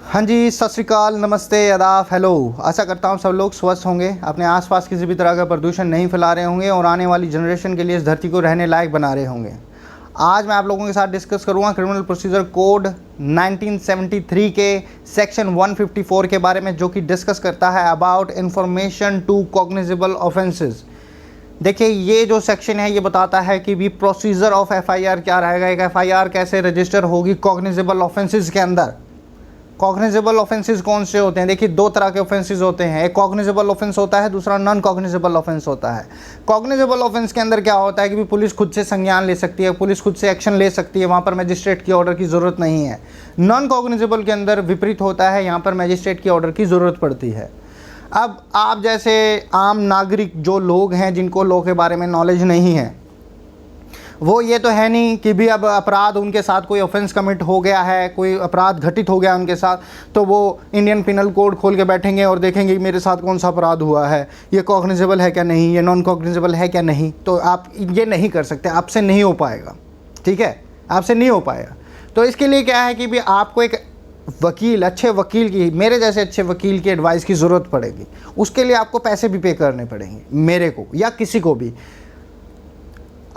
हाँ जी, सत श्री अकाल, नमस्ते, आदाब, हेलो। आशा करता हूँ सब लोग स्वस्थ होंगे, अपने आसपास किसी भी तरह का प्रदूषण नहीं फैला रहे होंगे और आने वाली जनरेशन के लिए इस धरती को रहने लायक बना रहे होंगे। आज मैं आप लोगों के साथ डिस्कस करूँगा क्रिमिनल प्रोसीजर कोड 1973 के सेक्शन 154 के बारे में, जो कि डिस्कस करता है about information to cognizable offences. देखिए, ये जो सेक्शन है ये बताता है कि भी प्रोसीजर ऑफ एफआईआर क्या रहेगा, एक एफआईआर कैसे रजिस्टर होगी कॉग्निजेबल ऑफेंसेस के अंदर। कॉग्निजेबल ऑफेंसेस कौन से होते हैं? देखिए, दो तरह के ऑफेंसेस होते हैं, एक कॉग्निजेबल ऑफेंस होता है, दूसरा नॉन कॉग्निजेबल ऑफेंस होता है। कॉग्निजेबल ऑफेंस के अंदर क्या होता है कि भी पुलिस खुद से संज्ञान ले सकती है, पुलिस खुद से एक्शन ले सकती है, वहाँ पर मजिस्ट्रेट की ऑर्डर की ज़रूरत नहीं है। नॉन कॉग्निजेबल के अंदर विपरीत होता है, यहाँ पर मजिस्ट्रेट की ऑर्डर की ज़रूरत पड़ती है। अब आप जैसे आम नागरिक जो लोग हैं, जिनको लॉ के बारे में नॉलेज नहीं है, वो ये तो है नहीं कि भी अब अपराध उनके साथ कोई ऑफेंस कमिट हो गया है, कोई अपराध घटित हो गया उनके साथ, तो वो इंडियन पिनल कोड खोल के बैठेंगे और देखेंगे कि मेरे साथ कौन सा अपराध हुआ है, ये कॉग्निजेबल है क्या नहीं, ये नॉन कॉग्निजेबल है क्या नहीं। तो आप ये नहीं कर सकते, आपसे नहीं हो पाएगा, ठीक है, आपसे नहीं हो पाएगा। तो इसके लिए क्या है कि भी आपको एक वकील, अच्छे वकील की, मेरे जैसे अच्छे वकील की एडवाइस की ज़रूरत पड़ेगी। उसके लिए आपको पैसे भी पे करने पड़ेंगे, मेरे को या किसी को भी।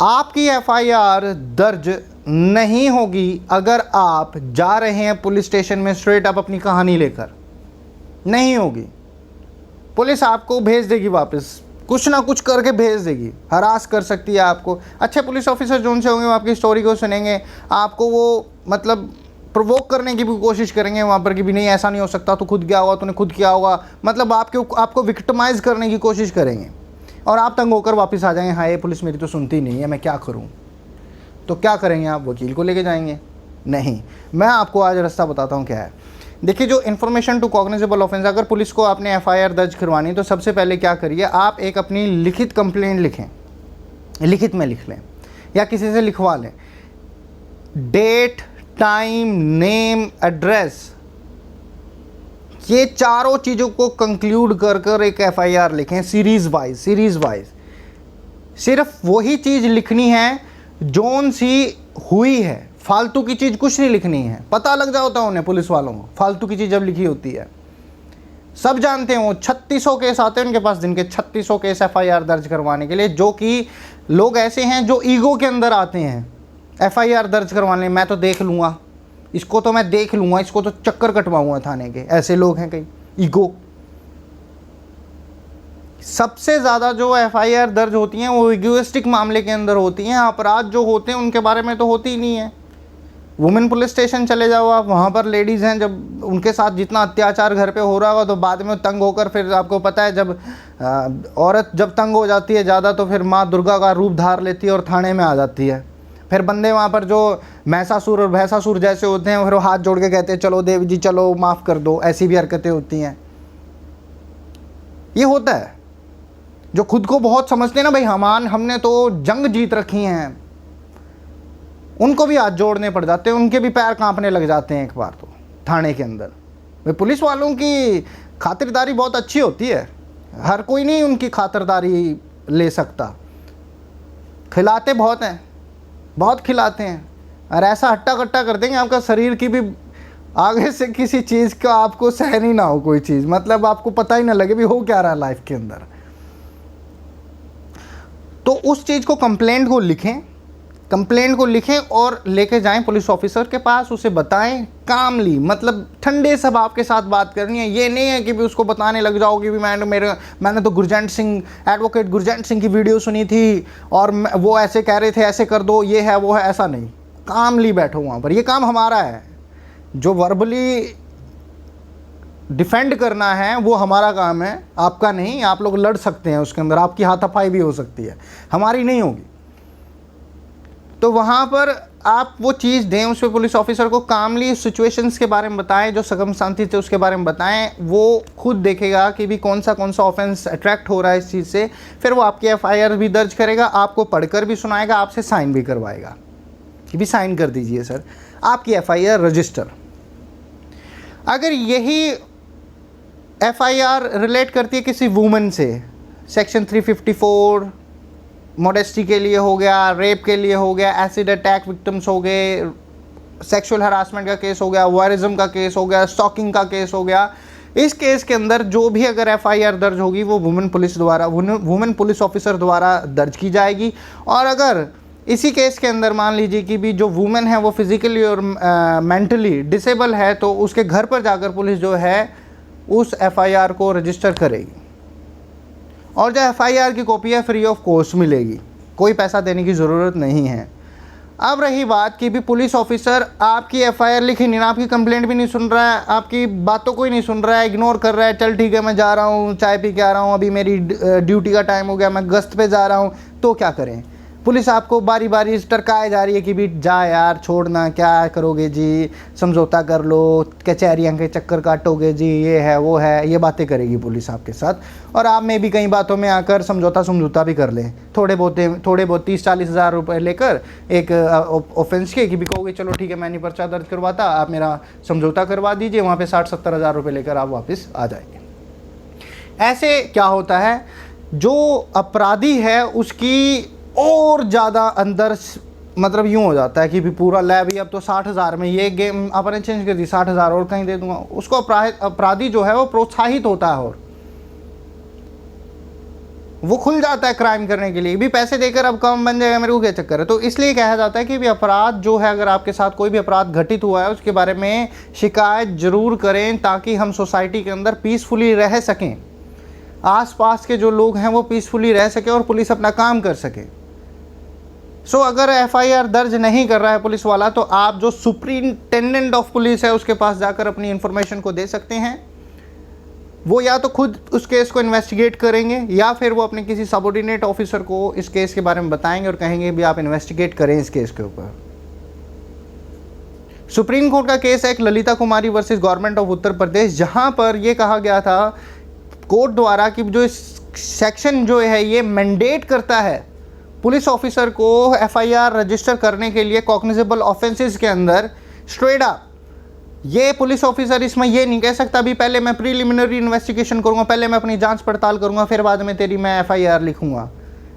आपकी एफआईआर दर्ज नहीं होगी अगर आप जा रहे हैं पुलिस स्टेशन में स्ट्रेट अप अपनी कहानी लेकर, नहीं होगी। पुलिस आपको भेज देगी वापस, कुछ ना कुछ करके भेज देगी, हरास कर सकती है आपको। अच्छे पुलिस ऑफिसर जो उनसे होंगे वो आपकी स्टोरी को सुनेंगे, आपको वो मतलब प्रोवोक करने की भी कोशिश करेंगे वहाँ पर कि भी नहीं ऐसा नहीं हो सकता, तू खुद गया होगा, तूने खुद किया होगा, मतलब आपको विक्टिमाइज करने की कोशिश करेंगे और आप तंग होकर वापस आ जाएंगे, हाँ ये पुलिस मेरी तो सुनती नहीं है, मैं क्या करूं। तो क्या करेंगे आप? वकील को लेके जाएंगे? नहीं, मैं आपको आज रास्ता बताता हूं क्या है। देखिए, जो इन्फॉर्मेशन टू कॉग्निजेबल ऑफेंस, अगर पुलिस को आपने एफआईआर दर्ज करवानी तो सबसे पहले क्या करिए, आप एक अपनी लिखित कंप्लेंट लिखें, लिखित में लिख लें या किसी से लिखवा लें। डेट, टाइम, नेम, एड्रेस, ये चारों चीज़ों को कंक्लूड कर कर एक एफआईआर लिखें, सीरीज़ वाइज। सिर्फ वही चीज़ लिखनी है जोन सी हुई है, फालतू की चीज़ कुछ नहीं लिखनी है। पता लग जाता है उन्हें, पुलिस वालों को, फालतू की चीज़ जब लिखी होती है। सब जानते हैं, वो 3600 केस आते हैं उनके पास, जिनके 3600 केस एफआईआर दर्ज करवाने के लिए, जो कि लोग ऐसे हैं जो ईगो के अंदर आते हैं एफआईआर दर्ज करवाने। मैं तो देख लूँगा इसको, तो मैं देख लूँगा इसको, तो चक्कर कटवाऊँगा थाने के, ऐसे लोग हैं कई, ईगो। सबसे ज़्यादा जो एफआईआर दर्ज होती हैं वो ईगोइस्टिक मामले के अंदर होती हैं। अपराध जो होते हैं उनके बारे में तो होती ही नहीं है। वुमेन पुलिस स्टेशन चले जाओ आप, वहाँ पर लेडीज़ हैं, जब उनके साथ जितना अत्याचार घर पे हो रहा होगा तो बाद में तंग होकर, फिर आपको पता है जब औरत जब तंग हो जाती है ज़्यादा तो फिर माँ दुर्गा का रूप धार लेती है और थाने में आ जाती है। फिर बंदे वहाँ पर जो महिषासुर और भैंसासुर जैसे होते हैं, फिर वो हाथ जोड़ के कहते हैं चलो देवी जी चलो माफ़ कर दो। ऐसी भी हरकतें होती हैं। ये होता है जो खुद को बहुत समझते हैं ना, भाई हमने तो जंग जीत रखी हैं, उनको भी हाथ जोड़ने पड़ जाते हैं, उनके भी पैर कांपने लग जाते हैं एक बार तो थाने के अंदर। भाई पुलिस वालों की खातिरदारी बहुत अच्छी होती है, हर कोई नहीं उनकी खातिरदारी ले सकता। खिलाते बहुत हैं, बहुत खिलाते हैं, और ऐसा हट्टा कट्टा कर देंगे आपका शरीर की भी आगे से किसी चीज़ का आपको सहन ही ना हो, कोई चीज़, मतलब आपको पता ही ना लगे भी हो क्या रहा है लाइफ के अंदर। तो उस चीज़ को, कंप्लेंट को लिखें और लेके जाएं पुलिस ऑफिसर के पास, उसे बताएं कामली, मतलब ठंडे सब आपके साथ बात करनी है। ये नहीं है कि भी उसको बताने लग जाओ कि भी मैंने तो गुरजंट सिंह, एडवोकेट गुरजंट सिंह की वीडियो सुनी थी और वो ऐसे कह रहे थे, ऐसे कर दो, ये है वो है, ऐसा नहीं। कामली बैठो वहाँ पर, ये काम हमारा है। जो वर्बली डिफेंड करना है वो हमारा काम है, आपका नहीं। आप लोग लड़ सकते हैं उसके अंदर, आपकी हाथापाई भी हो सकती है, हमारी नहीं होगी। तो वहाँ पर आप वो चीज़ दें उस पुलिस ऑफिसर को, कामली सिचुएशंस के बारे में बताएं, जो सर्कमस्टेंसेस थे उसके बारे में बताएं। वो खुद देखेगा कि भी कौन सा ऑफेंस अट्रैक्ट हो रहा है इस चीज़ से, फिर वो आपकी एफआईआर भी दर्ज करेगा, आपको पढ़कर भी सुनाएगा, आपसे साइन भी करवाएगा कि भी साइन कर दीजिए सर, आपकी एफआईआर रजिस्टर। अगर यही एफआईआर रिलेट करती है किसी वुमन से, सेक्शन 354 मॉडेस्टी के लिए हो गया, रेप के लिए हो गया, एसिड अटैक विक्टिम्स हो गए, सेक्सुअल हरासमेंट का केस हो गया, वॉयरिज्म का केस हो गया, स्टॉकिंग का केस हो गया, इस केस के अंदर जो भी अगर एफआईआर दर्ज होगी वो वुमेन पुलिस ऑफिसर द्वारा दर्ज की जाएगी। और अगर इसी केस के अंदर मान लीजिए कि भी जो वुमेन है वो फिजिकली और मेंटली डिसेबल है, तो उसके घर पर जाकर पुलिस जो है उस एफआईआर को रजिस्टर करेगी और जो एफआईआर की कॉपी है फ्री ऑफ कॉस्ट मिलेगी, कोई पैसा देने की ज़रूरत नहीं है। अब रही बात कि भी पुलिस ऑफिसर आपकी एफआईआर लिखी नहीं, आपकी कंप्लेंट भी नहीं सुन रहा है, आपकी बातों को ही नहीं सुन रहा है, इग्नोर कर रहा है, चल ठीक है मैं जा रहा हूँ, चाय पी के आ रहा हूँ, अभी मेरी ड्यूटी का टाइम हो गया, मैं गश्त पे जा रहा हूँ, तो क्या करें? पुलिस आपको बारी बारी टरकाए जा रही है कि भी जा यार, छोड़ना, क्या करोगे जी, समझौता कर लो, कचहरियाँ के चक्कर काटोगे जी, ये है वो है, ये बातें करेगी पुलिस आपके साथ। और आप में भी कई बातों में आकर समझौता भी कर लें, थोड़े बहुत 30-40 हज़ार रुपये लेकर एक ऑफेंस के कि भी कहोगे चलो ठीक है मैं नहीं पर्चा दर्ज करवाता, आप मेरा समझौता करवा दीजिए, वहाँ पर 60-70 हज़ार रुपये लेकर आप वापस आ जाएंगे। ऐसे क्या होता है, जो अपराधी है उसकी और ज़्यादा अंदर मतलब यूँ हो जाता है कि भी पूरा लैब ही अब तो 60,000 में ये गेम आपने चेंज कर दी, 60,000 और कहीं दे दूंगा, उसको अपराधी जो है वो प्रोत्साहित होता है और वो खुल जाता है क्राइम करने के लिए भी, पैसे देकर अब कम बन जाएगा, मेरे को क्या चक्कर है। तो इसलिए कहा जाता है कि भी अपराध जो है, अगर आपके साथ कोई भी अपराध घटित हुआ है उसके बारे में शिकायत ज़रूर करें, ताकि हम सोसाइटी के अंदर पीसफुली रह सकें, आसपास के जो लोग हैं वो पीसफुली रह सकें और पुलिस अपना काम कर सके। अगर एफआईआर दर्ज नहीं कर रहा है पुलिस वाला, तो आप जो सुप्रिंटेंडेंट ऑफ पुलिस है उसके पास जाकर अपनी इंफॉर्मेशन को दे सकते हैं। वो या तो खुद उस केस को इन्वेस्टिगेट करेंगे या फिर वो अपने किसी सबऑर्डिनेट ऑफिसर को इस केस के बारे में बताएंगे और कहेंगे भी आप इन्वेस्टिगेट करें इस केस के ऊपर। सुप्रीम कोर्ट का केस है एक ललिता कुमारी versus government of Uttar Pradesh, जहां पर यह कहा गया था कोर्ट द्वारा कि जो सेक्शन जो है ये मैंडेट करता है पुलिस ऑफिसर को एफआईआर रजिस्टर करने के लिए कॉग्निजेबल ऑफेंसेस के अंदर स्ट्रेट अप। ये पुलिस ऑफिसर इसमें ये नहीं कह सकता भी पहले मैं प्रीलिमिनरी इन्वेस्टिगेशन करूंगा, पहले मैं अपनी जांच पड़ताल करूंगा, फिर बाद में तेरी मैं एफआईआर लिखूंगा।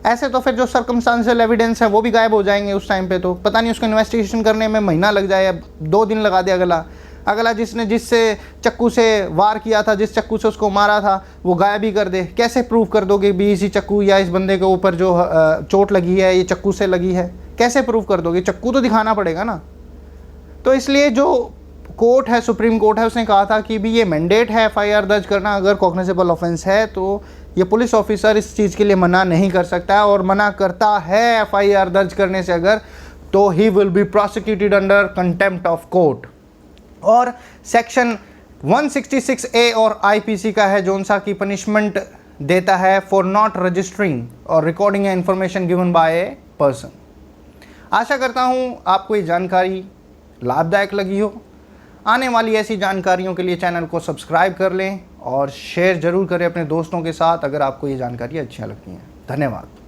ऐसे तो फिर जो सर्कमस्टांशियल एविडेंस है वो भी गायब हो जाएंगे उस टाइम पे, तो पता नहीं उसको इन्वेस्टिगेशन करने में महीना लग जाए या 2 दिन लगा दे अगला जिससे चक्कू से वार किया था, जिस चक्कू से उसको मारा था, वो गायब ही कर दे। कैसे प्रूव कर दोगे भी इसी चक्कू या इस बंदे के ऊपर जो चोट लगी है ये चक्कू से लगी है? कैसे प्रूव कर दोगे? चक्कू तो दिखाना पड़ेगा ना। तो इसलिए जो कोर्ट है, सुप्रीम कोर्ट है, उसने कहा था कि भी ये मैंडेट है एफआईआर दर्ज करना, अगर कॉग्निजेबल ऑफेंस है तो ये पुलिस ऑफिसर इस चीज़ के लिए मना नहीं कर सकता है, और मना करता है एफआईआर दर्ज करने से अगर, तो he will be prosecuted under contempt of court. और सेक्शन 166A और आईपीसी का है जो उनसा की पनिशमेंट देता है फॉर नॉट रजिस्टरिंग और recording information given by a person. आशा करता हूँ आपको ये जानकारी लाभदायक लगी हो। आने वाली ऐसी जानकारियों के लिए चैनल को सब्सक्राइब कर लें और शेयर ज़रूर करें अपने दोस्तों के साथ अगर आपको ये जानकारी अच्छी लगती है। धन्यवाद।